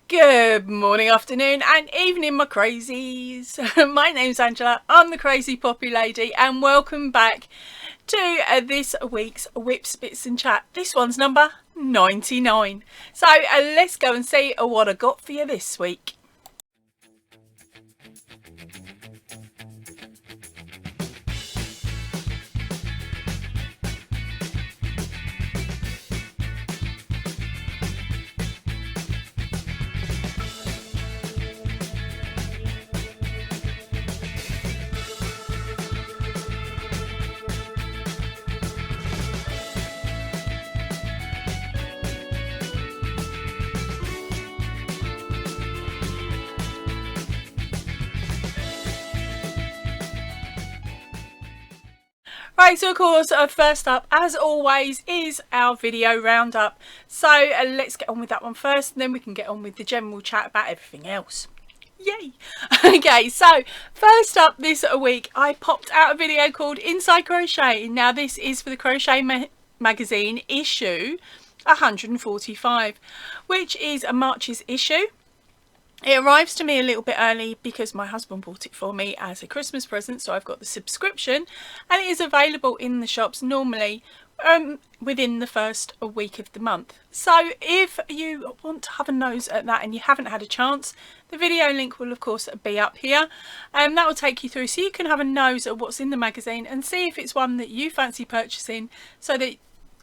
Good morning, afternoon and evening, my crazies. My name's Angela, I'm the Crazy Poppy Lady, and welcome back to this week's Whips, Bits and Chat. This one's number 99. So let's go and see what I got for you this week. Right, so of course, first up, as always, is our video roundup. So let's get on with that one first, and then we can get on with the general chat about everything else. Yay! Okay, so first up this week, I popped out a video called Inside Crochet. Now, this is for the Crochet Magazine issue 145, which is a March's issue. It arrives to me a little bit early because my husband bought it for me as a Christmas present, so I've got the subscription, and it is available in the shops normally within the first week of the month. So if you want to have a nose at that and you haven't had a chance, the video link will of course be up here, and that will take you through so you can have a nose at what's in the magazine and see if it's one that you fancy purchasing, so that,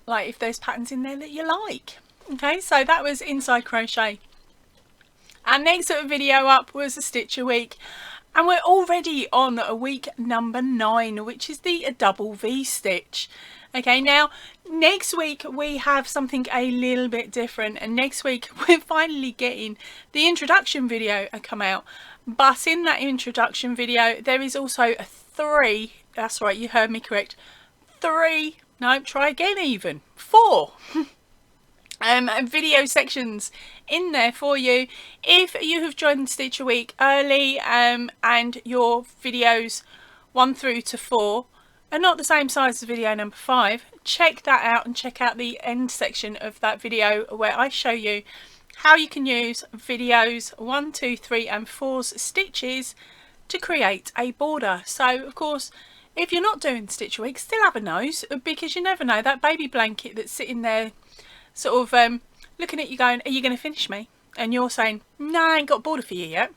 like, if there's patterns in there that you like. Okay, so that was Inside Crochet. Our next sort of video up was a Stitch a Week, and we're already on a week number 9, which is the double V stitch. Okay, now next week we have something a little bit different, and next week we're finally getting the introduction video come out. But in that introduction video there is also a 3, that's right, you heard me correct, 3, no, try again, even 4 video sections in there for you if you have joined Stitch a Week early, and your videos 1 through to 4 are not the same size as video number 5. Check that out and check out the end section of that video where I show you how you can use videos 1, 2, 3 and 4's stitches to create a border. So of course, if you're not doing Stitch a Week, still have a nose, because you never know, that baby blanket that's sitting there sort of looking at you going, are you going to finish me? And you're saying, no, I ain't got a border for you yet.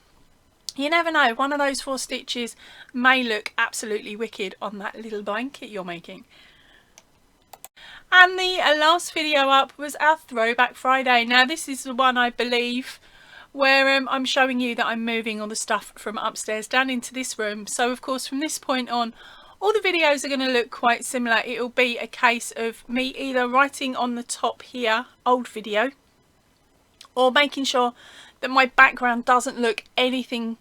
You never know, one of those 4 stitches may look absolutely wicked on that little blanket you're making. And the last video up was our Throwback Friday. Now this is the one, I believe, where I'm showing you that I'm moving all the stuff from upstairs down into this room. So of course from this point on, all the videos are going to look quite similar. It'll be a case of me either writing on the top here, old video, or making sure that my background doesn't look anything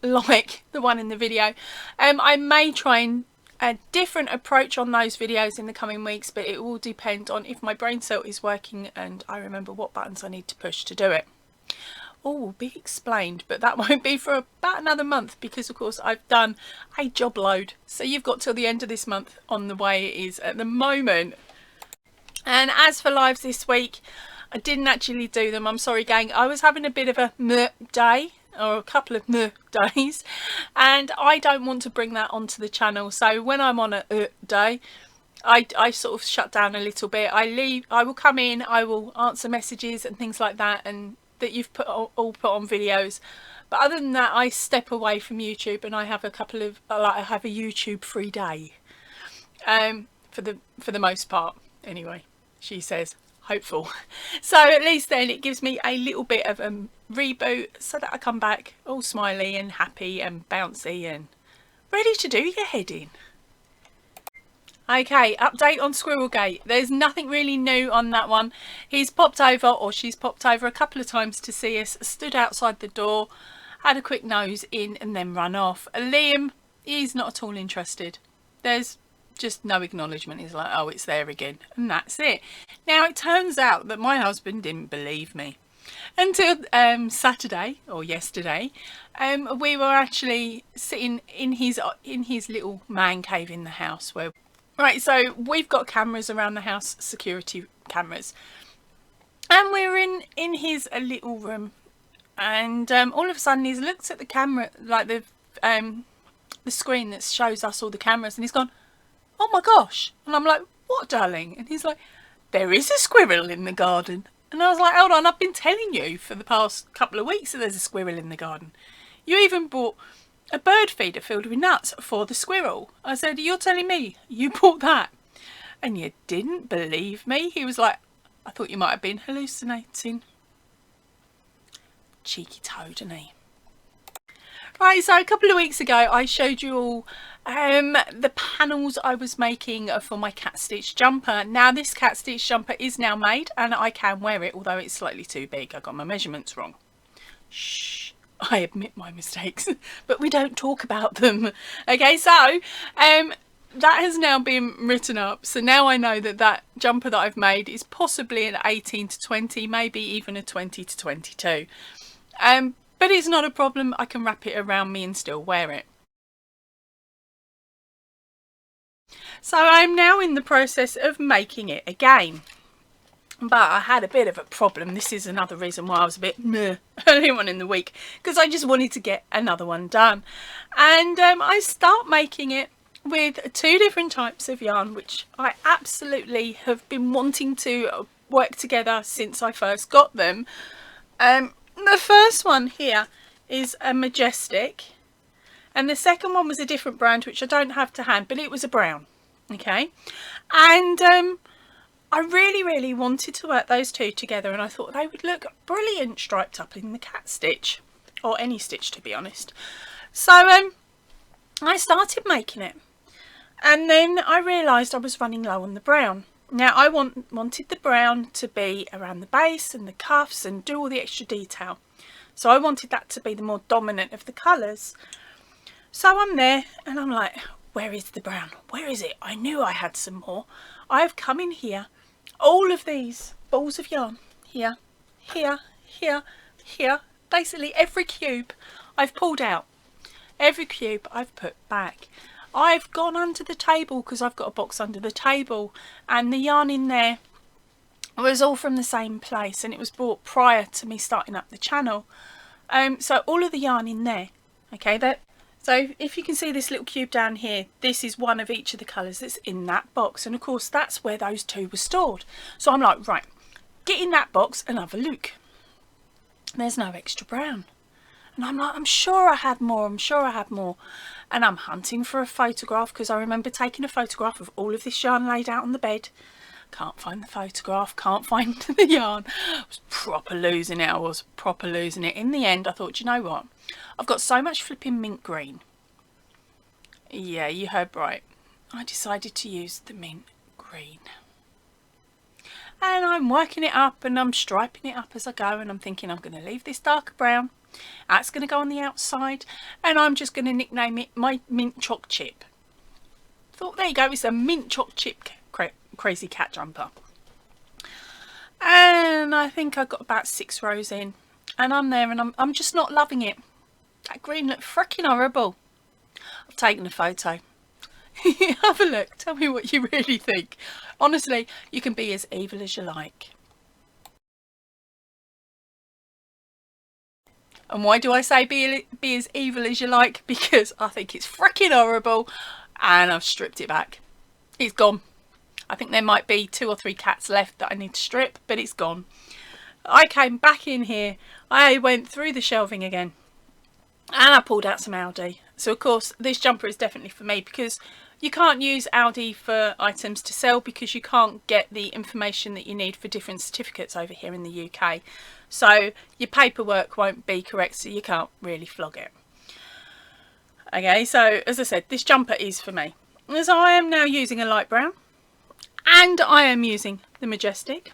like the one in the video. I may try and a different approach on those videos in the coming weeks, but it will depend on if my brain cell is working and I remember what buttons I need to push to do it. All will be explained, but that won't be for about another month, because of course I've done a job load. So you've got till the end of this month on the way it is at the moment. And as for lives this week, I didn't actually do them. I'm sorry, gang. I was having a bit of a meh day, or a couple of meh days, and I don't want to bring that onto the channel. So when I'm on a day, I sort of shut down a little bit. I will come in, I will answer messages and things like that, and that you've all put on videos, but other than that I step away from YouTube, and I have a couple of I have a YouTube free day, for the most part anyway, she says, hopeful. So at least then it gives me a little bit of a reboot, so that I come back all smiley and happy and bouncy and ready to do your head in. Okay, update on Squirrelgate. There's nothing really new on that one. He's popped over, or she's popped over a couple of times to see us, stood outside the door, had a quick nose in and then run off. Liam, he's not at all interested. There's just no acknowledgement. He's like, oh, it's there again, and that's it. Now it turns out that my husband didn't believe me until Saturday or yesterday. We were actually sitting in his little man cave in the house where. Right, so we've got cameras around the house, security cameras, and we're in his little room and all of a sudden he's looked at the camera, like the screen that shows us all the cameras, and he's gone, "Oh my gosh." And I'm like, "What, darling?" And he's like, "There is a squirrel in the garden." And I was like, "Hold on, I've been telling you for the past couple of weeks that there's a squirrel in the garden. You even bought a bird feeder filled with nuts for the squirrel." I said, "You're telling me you bought that? And you didn't believe me?" He was like, "I thought you might have been hallucinating." Cheeky toad, isn't he? Right, so a couple of weeks ago I showed you all the panels I was making for my cat stitch jumper. Now this cat stitch jumper is now made and I can wear it, although it's slightly too big. I got my measurements wrong. Shh, I admit my mistakes, but we don't talk about them. Okay, so that has now been written up, so now I know that that jumper that I've made is possibly an 18 to 20, maybe even a 20 to 22. But it's not a problem. I can wrap it around me and still wear it. So I'm now in the process of making it again. But I had a bit of a problem. This is another reason why I was a bit meh earlier on in the week, because I just wanted to get another one done. And I start making it with 2 different types of yarn, which I absolutely have been wanting to work together since I first got them. The first one here is a Majestic, and the second one was a different brand which I don't have to hand, but it was a brown. Okay, and I really wanted to work those 2 together, and I thought they would look brilliant striped up in the cat stitch, or any stitch to be honest. So I started making it, and then I realised I was running low on the brown. Now I wanted the brown to be around the base and the cuffs and do all the extra detail. So I wanted that to be the more dominant of the colours. So I'm there and I'm like, where is the brown? Where is it? I knew I had some more. I've come in here, all of these balls of yarn, here, here, here, here, basically every cube I've pulled out. Every cube I've put back. I've gone under the table, because I've got a box under the table, and the yarn in there was all from the same place, and it was bought prior to me starting up the channel. So all of the yarn in there, okay, so if you can see this little cube down here, this is one of each of the colours that's in that box, and of course that's where those 2 were stored. So I'm like, right, get in that box and have a look. There's no extra brown. And I'm like, I'm sure I had more, I'm sure I had more. And I'm hunting for a photograph, because I remember taking a photograph of all of this yarn laid out on the bed. Can't find the photograph, can't find the yarn. I was proper losing it, I was proper losing it. In the end, I thought, you know what? I've got so much flipping mint green. Yeah, you heard right. I decided to use the mint green. And I'm working it up and I'm striping it up as I go, and I'm thinking I'm going to leave this darker brown. That's going to go on the outside, and I'm just going to nickname it my mint choc chip. Thought, there you go, it's a mint choc chip crazy cat jumper. And I think I got about 6 rows in, and I'm there, and I'm just not loving it. That green looked freaking horrible. I've taken a photo. Have a look, tell me what you really think. Honestly, you can be as evil as you like. And why do I say be as evil as you like? Because I think it's freaking horrible, and I've stripped it back. It's gone. I think there might be 2 or 3 cats left that I need to strip, but it's gone. I came back in here, I went through the shelving again, and I pulled out some Aldi. So of course this jumper is definitely for me, because you can't use Aldi for items to sell, because you can't get the information that you need for different certificates over here in the UK. So your paperwork won't be correct, so you can't really flog it. Okay, so as I said, this jumper is for me. And so I am now using a light brown, and I am using the Majestic,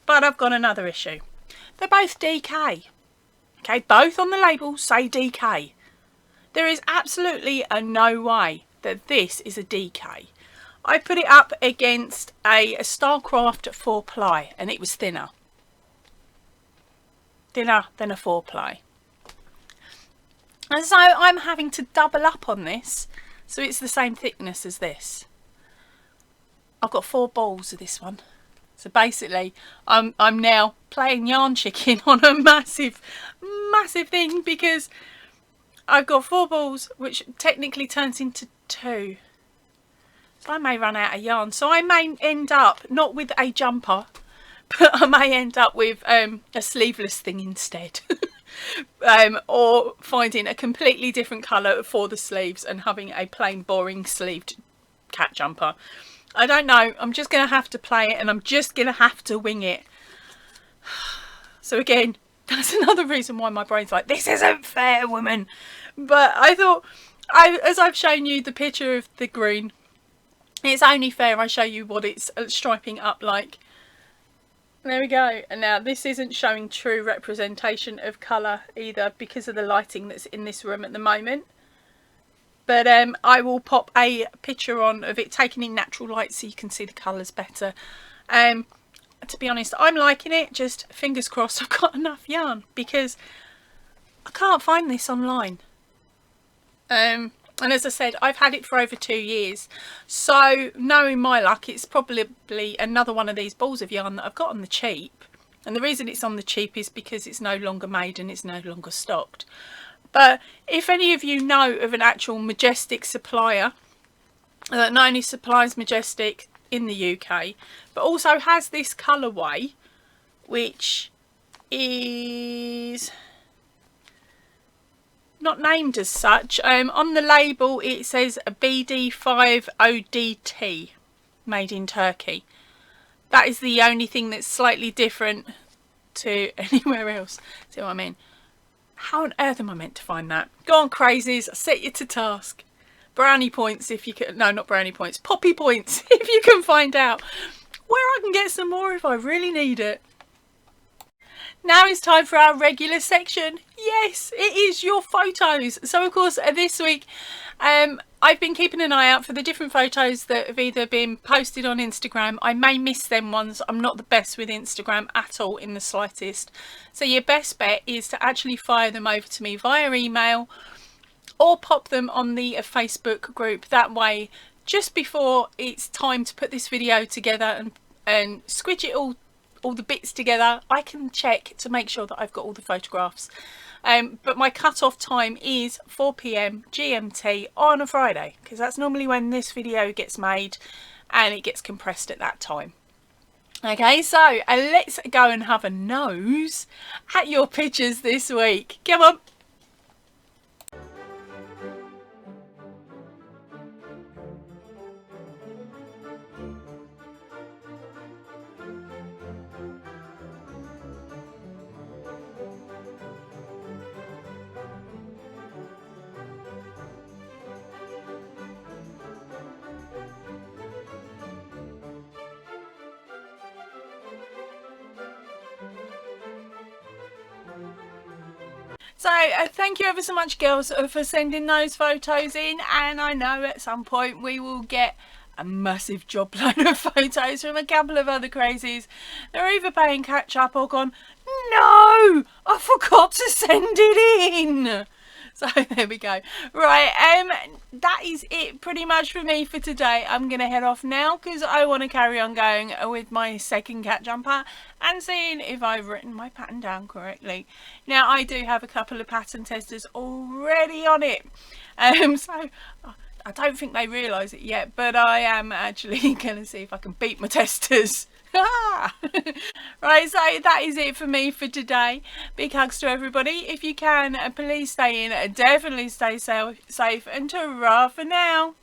but I've got another issue. They're both DK. Okay, both on the label say DK. There is absolutely no way that this is a DK. I put it up against a Starcraft 4-ply, and it was thinner. Thinner than a 4-ply. And so I'm having to double up on this, so it's the same thickness as this. I've got 4 balls of this one. So basically I'm now playing yarn chicken on a massive massive thing because I've got 4 balls, which technically turns into 2. So I may run out of yarn. So I may end up not with a jumper, but I may end up with a sleeveless thing instead. Or finding a completely different colour for the sleeves and having a plain boring sleeved cat jumper. I don't know. I'm just going to have to play it, and I'm just going to have to wing it. So again, that's another reason why my brain's like, this isn't fair, woman. But I thought, as I've shown you the picture of the green, it's only fair I show you what it's striping up like. There we go. And now this isn't showing true representation of colour either because of the lighting that's in this room at the moment. But I will pop a picture on of it taken in natural light so you can see the colours better. To be honest, I'm liking it. Just fingers crossed I've got enough yarn because I can't find this online. And as I said, I've had it for over 2 years. So knowing my luck, it's probably another one of these balls of yarn that I've got on the cheap. And the reason it's on the cheap is because it's no longer made and it's no longer stocked. But if any of you know of an actual Majestic supplier that not only supplies Majestic in the UK, but also has this colourway, which is not named as such. On the label it says a BD5ODT, made in Turkey. That is the only thing that's slightly different to anywhere else. See what I mean? How on earth am I meant to find that? Go on, crazies, I set you to task. Brownie points if you can. No, not brownie points, poppy points if you can find out where I can get some more if I really need it. Now it's time for our regular section. Yes, it is your photos. So of course this week I've been keeping an eye out for the different photos that have either been posted on Instagram. I may miss them ones. I'm not the best with Instagram at all in the slightest. So your best bet is to actually fire them over to me via email or pop them on the Facebook group. That way, just before it's time to put this video together and squidge it all the bits together, I can check to make sure that I've got all the photographs. But my cut-off time is 4 PM GMT on a Friday, because that's normally when this video gets made and it gets compressed at that time. Okay, so let's go and have a nose at your pictures this week. Come on. So thank you ever so much, girls, for sending those photos in, and I know at some point we will get a massive job load of photos from a couple of other crazies. They're either playing catch up or gone, no, I forgot to send it in. So there we go. Right, that is it pretty much for me for today. I'm going to head off now because I want to carry on going with my second cat jumper and seeing if I've written my pattern down correctly. Now, I do have a couple of pattern testers already on it. So I don't think they realise it yet, but I am actually going to see if I can beat my testers. Right, so that is it for me for today. Big hugs to everybody. If you can, please stay in, definitely stay safe, and ta-ra for now.